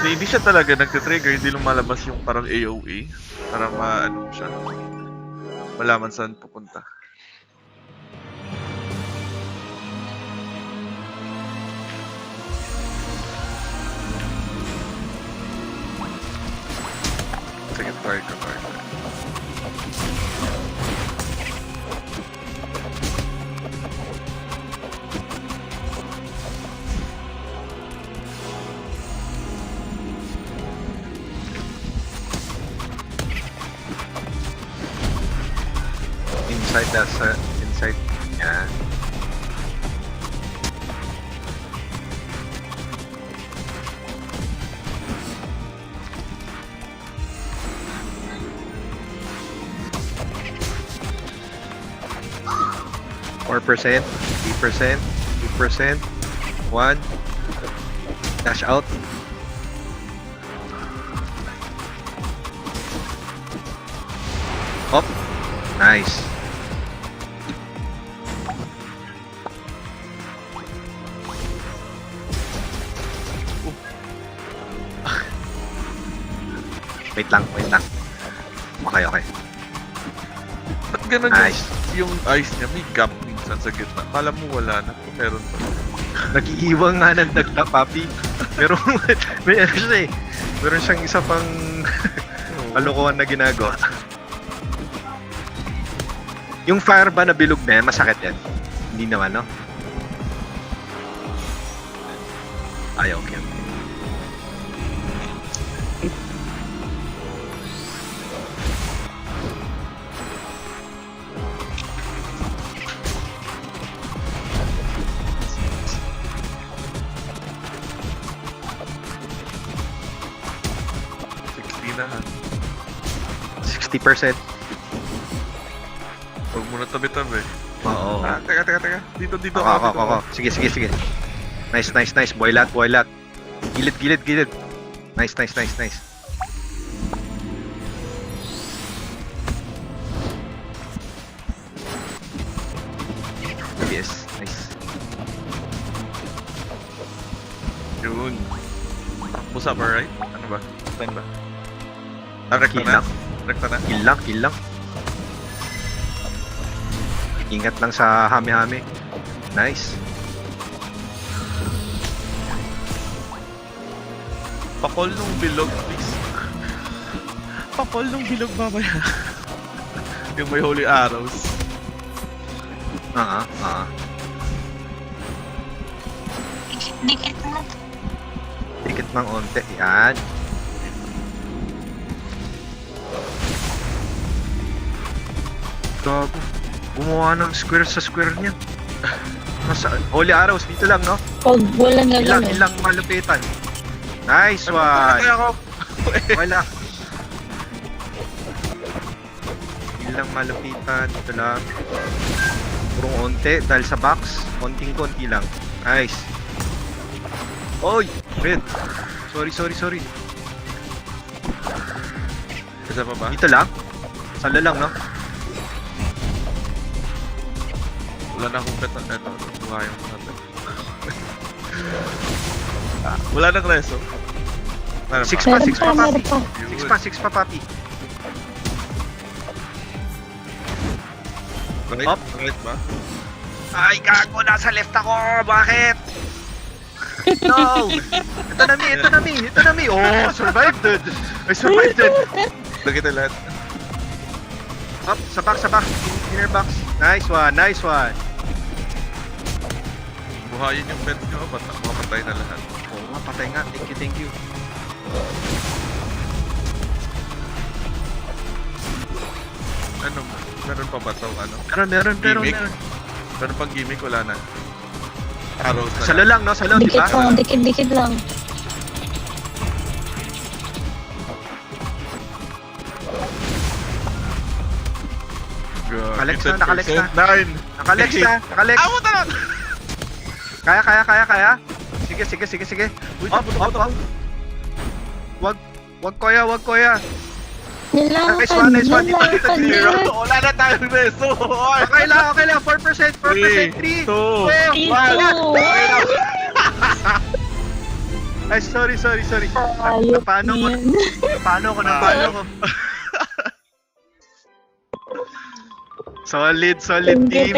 Hindi siya talaga nagtitrigger, hindi lumalabas yung parang AOE. Para maano siya. Malaman saan pupunta. Sige, try ko. Inside that, inside. Yan. %, 3%, 2%, 1. Dash out. Up. Nice. Wait lang. Okay. Ba't ganun Nice. yung ice niya? May gap minsan sa gitna. Kala mo wala na. Kung meron pa. Nag-iiwang nga ng dagla, papi. Pero may ano siya eh. Meron siyang isa pang kalokohan na ginagawa. Yung fire ba na bilog na yan, masakit yan? Hindi naman, no? Ay, okay. 60%. Huwag mo na tabi-tabi. Oo. Teka. Dito. Ako. Sige. Nice. Boylat. Gilid. Nice. Yes, nice. Yun. Takbo ba, right? Ano ba? Time ba? Rekta Kill na? lang. Rekta na? Kill lang. Ingat lang sa hami-hami. Nice. Pakol nung bilog, please. Pakol nung bilog mamaya. Yung may holy arrows. Dikit na. Dikit ng onte. Yan. Gago. Gumawa ng square sa square niya. Nasa holy arrows dito lang, no? Pag wala na lang. Ilang malupitan. Nice one. Kaya ako. Wala. Ilang malupitan dito lang. Purong onte dahil sa box. Konting-konti lang. Nice. Oy, red. Sorry. Isa pa ba? Dito lang. Sala lang, no? Wala na akong peta. Eto, buha yung natin. Wala nang reso. Meron Six pa. pa, Meron pa. Six pa, papi. Right? Up. Right ba? Ay, gago, nasa left ako. Bakit? No! Ito na mi. Oh, survived, dude. I survived it. Lagi tayo lahat. Up, sa box. Inner box. Nice one. Buhayin yung pet nyo. Mapatay na lahat. Oo nga, patay nga. Thank you. Ano? Meron pa ba ito? Ano? Meron. Gimmick? Meron pang gimmick? Wala na. Arrows na Salo lang, no? Salo, di ba? Dikit lang. Nakalex na. Nakalex 9! na. Amo talon! Kaya. Sige. Up. Wag koya. Nilakan. Nice one. Dito. Wala na tayong beso! Okay lang. 4%. 3, 2, 1. Ay, sorry. Ayop Paano ko? yan. Paano ko? Solid Thank you, team.